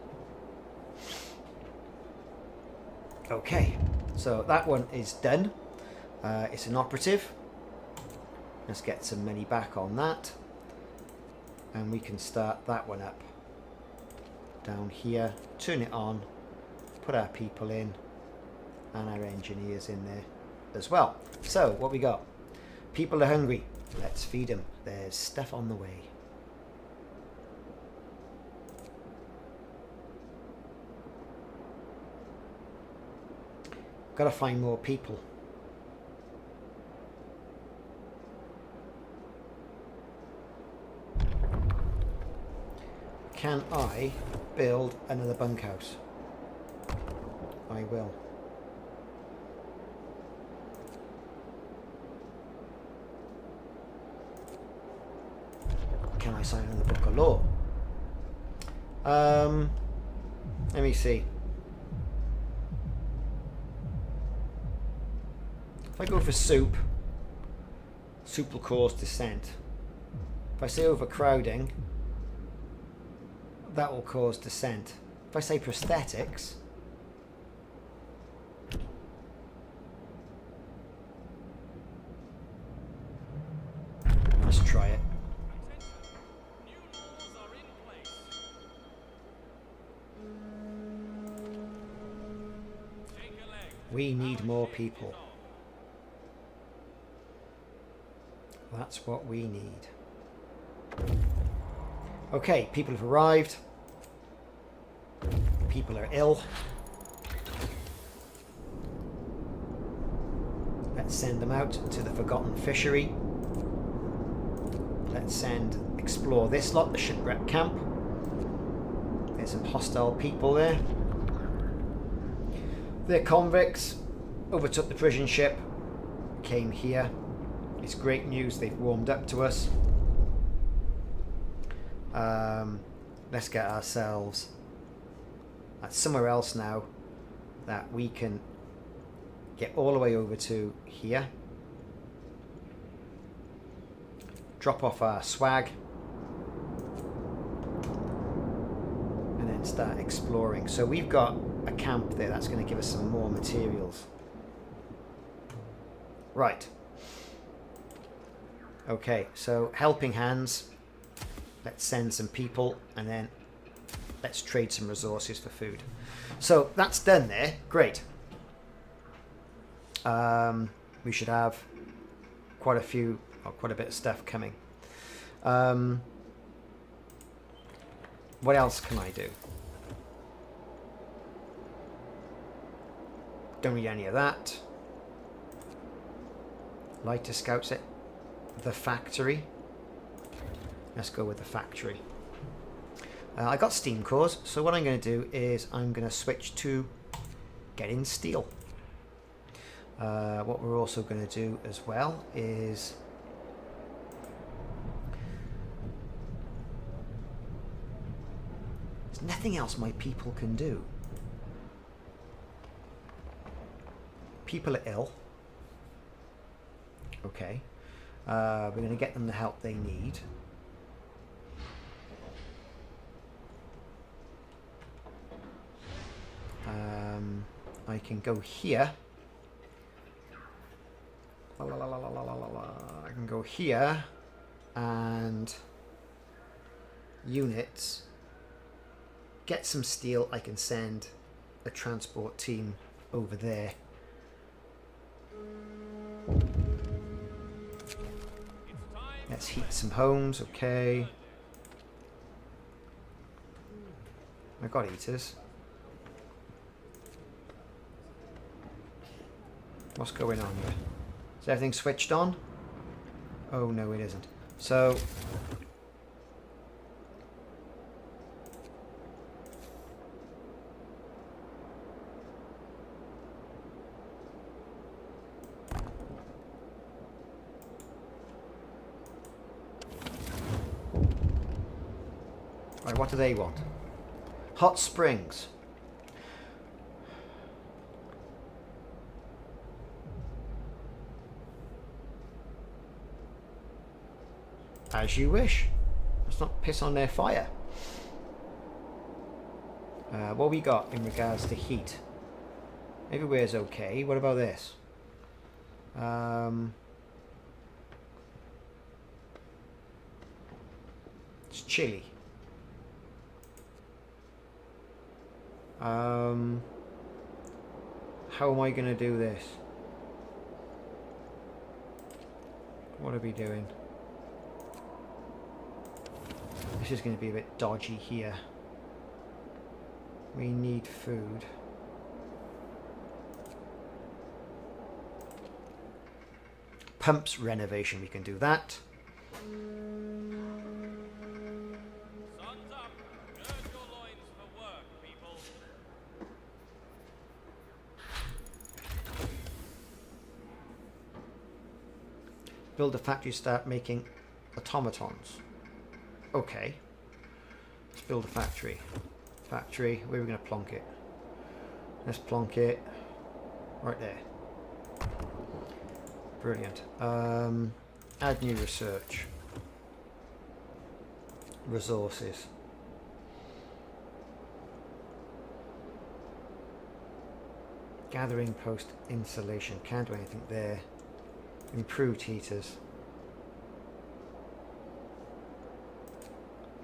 Okay, so that one is done. It's an operative. Let's get some money back on that. And we can start that one up. Down here, turn it on, put our people in, and our engineers in there as well. So, what we got? People are hungry. Let's feed them. There's stuff on the way. Gotta find more people. Can I build another bunkhouse? I will. Can I sign on the book of law? Let me see. If I go for soup, soup will cause dissent. If I say overcrowding, that will cause dissent. If I say prosthetics, let's try it. New laws are in place. Take a leg. We need more people. That's what we need. Okay, people have arrived. People are ill. Let's send them out to the Forgotten Fishery. Let's explore this lot, the shipwreck camp. There's some hostile people there. They're convicts. Overtook the prison ship. Came here. It's great news, they've warmed up to us. Let's get ourselves somewhere else now that we can get all the way over to here. Drop off our swag. And then start exploring. So we've got a camp there. That's going to give us some more materials. Right. Okay, so helping hands. Let's send some people and then let's trade some resources for food. So that's done there. Great. We should have quite a bit of stuff coming. What else can I do? Don't need any of that. Lighter scouts it. The factory. Let's go with the factory. I got steam cores, so what I'm going to do is I'm going to switch to getting steel. What we're also going to do as well is there's nothing else my people can do. People are ill. Okay. We're going to get them the help they need. I can go here. I can go here and units. Get some steel. I can send a transport team over there. Let's heat some homes. Okay. I got heaters. What's going on here? Is everything switched on? Oh no, it isn't. So right, what do they want? Hot springs. As you wish. Let's not piss on their fire. What we got in regards to heat? Everywhere's okay. What about this? It's chilly. How am I going to do this? What are we doing? This is going to be a bit dodgy here. We need food. Pumps renovation, we can do that. Sons up, gird your loins for work, people. Build a factory, start making automatons. Okay. Let's build a factory. Factory, where are we going to plonk it? Let's plonk it right there. Brilliant. Add new research. Resources. Gathering post insulation. Can't do anything there. Improved heaters.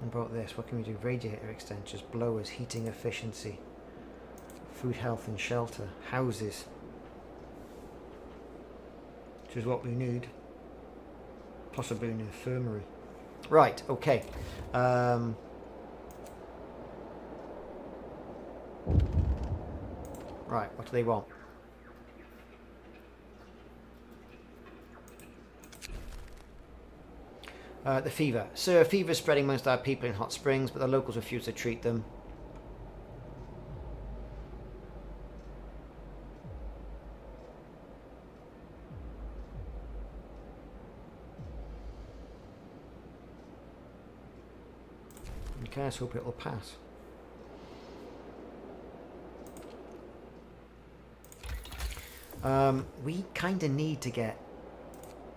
What about this? What can we do? Radiator extensions, blowers, heating efficiency, food, health and shelter, houses, which is what we need. Possibly an infirmary. Right, okay. Right, what do they want? The fever. Sir, fever is spreading amongst our people in hot springs, but the locals refuse to treat them. Okay, let's hope it'll pass. We kind of need to get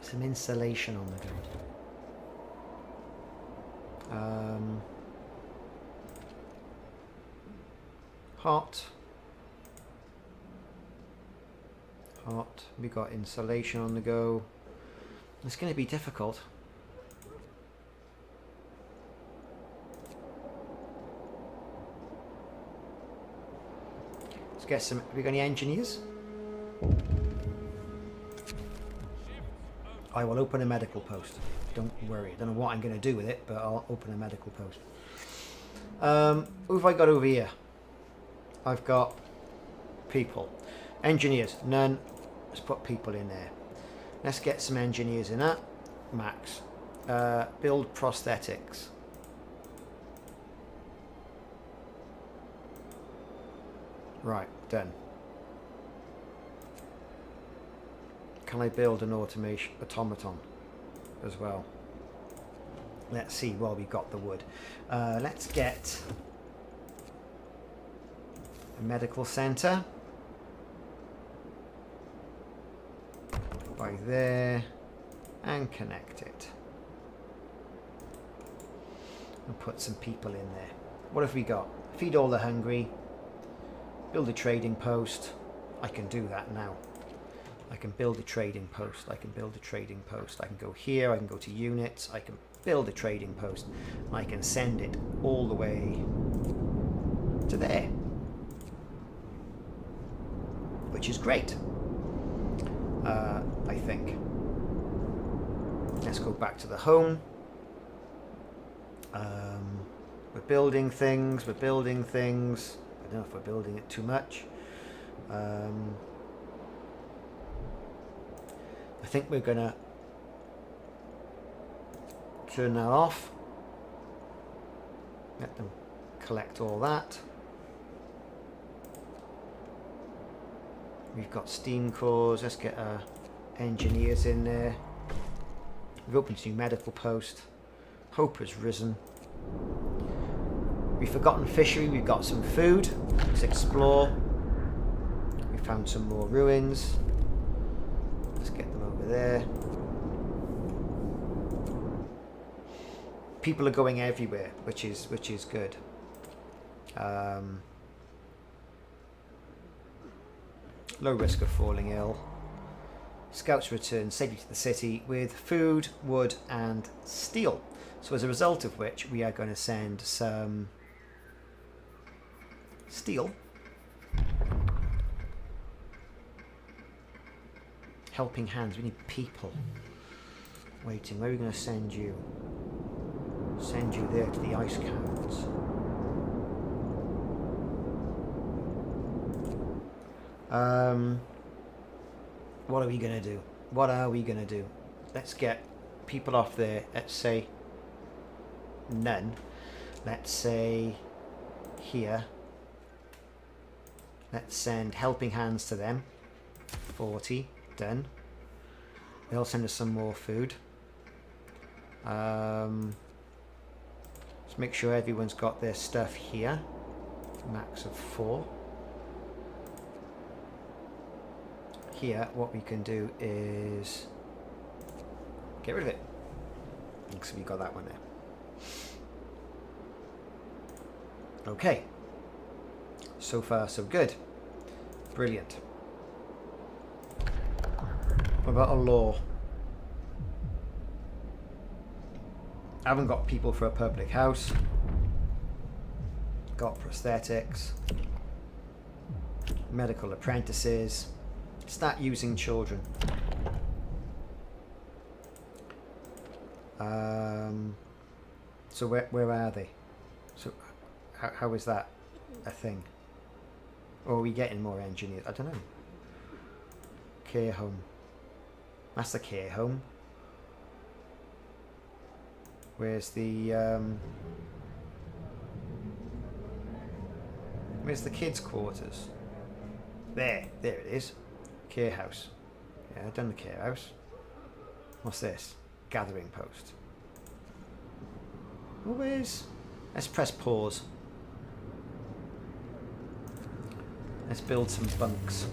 some insulation on the go. Hot, hot. We got insulation on the go. It's going to be difficult. Let's get some. Have we got any engineers? I will open a medical post. Don't worry. I don't know what I'm going to do with it, but I'll open a medical post. Who have I got over here? I've got people. Engineers, none. Let's put people in there. Let's get some engineers in that. Max. Build prosthetics. Right, done. Can I build an automaton as well? Let's see while we got the wood. Let's get a medical center. By there. And connect it. And put some people in there. What have we got? Feed all the hungry. Build a trading post. I can do that now. I can build a trading post. I can build a trading post. I can go here. I can go to units. I can build a trading post. I can send it all the way to there. Which is great. I think. Let's go back to the home. We're building things. We're building things. I don't know if we're building it too much. I think we're going to turn that off. Let them collect all that. We've got steam cores. Let's get our engineers in there. We've opened a new medical post. Hope has risen. We've forgotten fishery. We've got some food. Let's explore. We found some more ruins. Let's get them over there. People are going everywhere, which is good. Low risk of falling ill. Scouts return safely to the city with food, wood and steel. So as a result of which we are going to send some steel. Helping hands. We need people. Waiting. Where are we going to send you? Send you there to the ice caverns. What are we going to do? What are we going to do? Let's get people off there. Let's say none. Let's say here. Let's send helping hands to them. 40. Done. They'll send us some more food. Let's make sure everyone's got their stuff here. Max of 4. Here, what we can do is get rid of it. Thanks, we got that one there. Okay. So far, so good. Brilliant. What about a law? I haven't got people for a public house. Got prosthetics. Medical apprentices. Start using children. So where are they? So how is that a thing? Or are we getting more engineers? I don't know. Care home. That's the care home. Where's the kids' quarters? There it is. Care house. Yeah, I've done the care house. What's this? Gathering post. Always. Let's press pause. Let's build some bunks.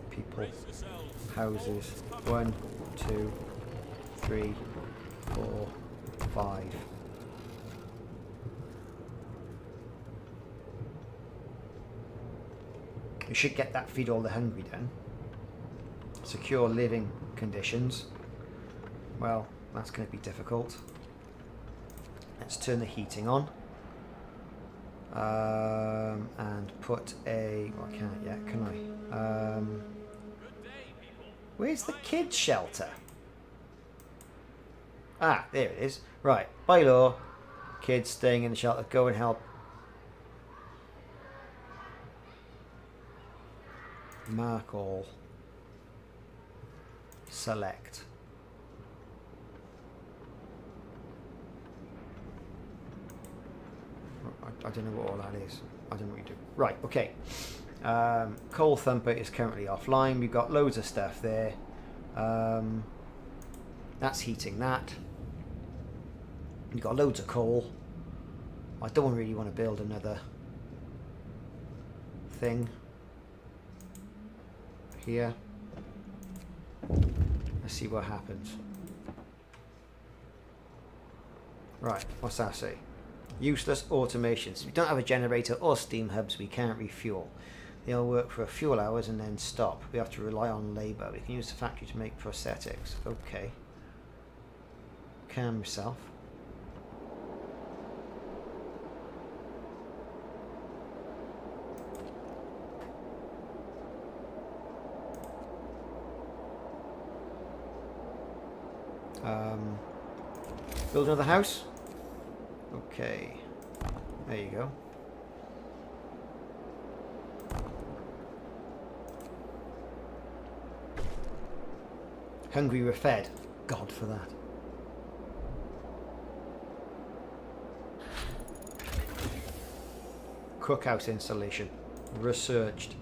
People. Houses. 1, 2, 3, 4, 5. We should get that feed all the hungry done. Secure living conditions. Well, that's going to be difficult. Let's turn the heating on. And put a... Well, I can't yet, can I? Where's the kids' shelter? Ah, there it is. Right, by law, kids staying in the shelter, go and help. Mark all. Select. I don't know what all that is. I don't know what you do. Right, okay. Coal Thumper is currently offline. We've got loads of stuff there. That's heating that. You've got loads of coal. I don't really want to build another thing here. Let's see what happens. Right, what's that say? Useless automations. If we don't have a generator or steam hubs, we can't refuel. They'll work for a few hours and then stop. We have to rely on labour. We can use the factory to make prosthetics. Okay. Calm yourself. Build another house. Okay. There you go. Hungry we're fed. God for that. Cookhouse installation. Researched.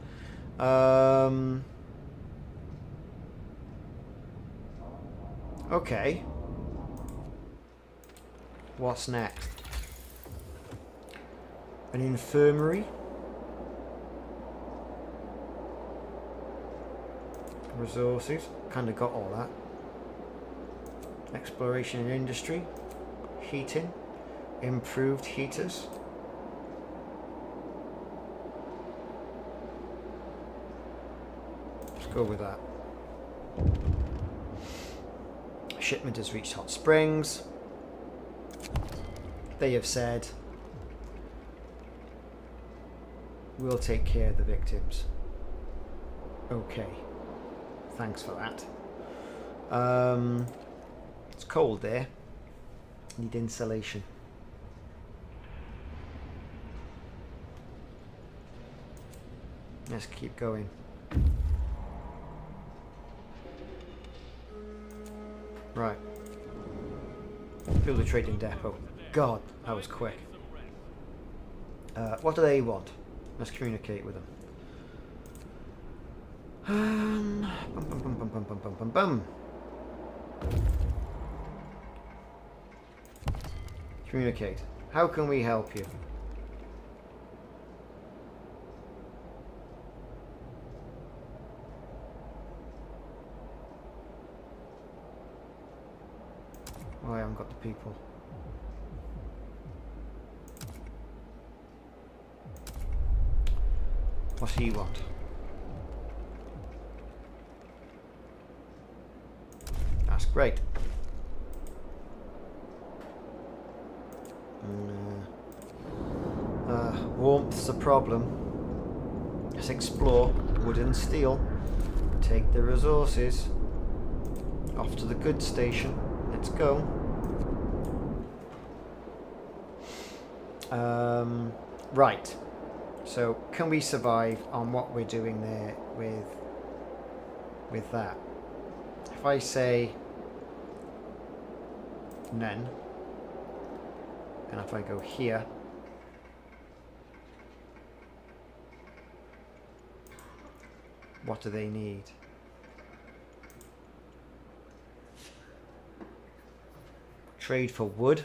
Okay. What's next? An infirmary. Resources. Kind of got all that. Exploration and industry. Heating. Improved heaters. Let's go with that. Shipment has reached Hot Springs. They have said, we'll take care of the victims. Okay. Thanks for that. It's cold there. Need insulation. Let's keep going. Right. Build a trading depot. God, that was quick. What do they want? Let's communicate with them. Communicate. How can we help you? Well, I haven't got the people. What's he want? That's great. Warmth's a problem. Let's explore wood and steel. Take the resources. Off to the goods station. Let's go. Right. So, can we survive on what we're doing there with that? If I say none, and if I go here, what do they need? Trade for wood.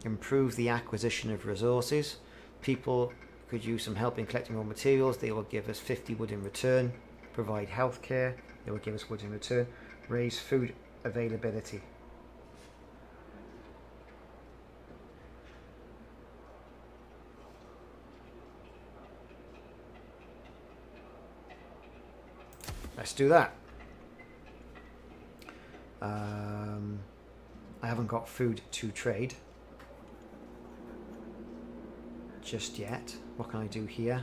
Improve the acquisition of resources. People could use some help in collecting raw materials. They will give us 50 wood in return. Provide healthcare. They will give us wood in return. Raise food availability. Let's do that. I haven't got food to trade just yet. What can I do here?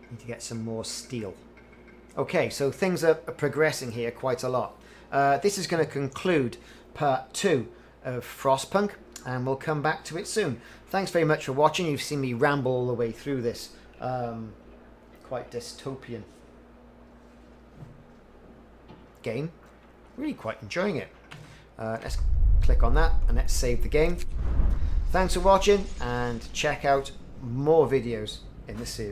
Need to get some more steel. Okay, so things are progressing here quite a lot. This is going to conclude part 2 of Frostpunk, and we'll come back to it soon. Thanks very much for watching. You've seen me ramble all the way through this quite dystopian game. Really quite enjoying it. Let's click on that and let's save the game. Thanks for watching, and check out more videos in the series.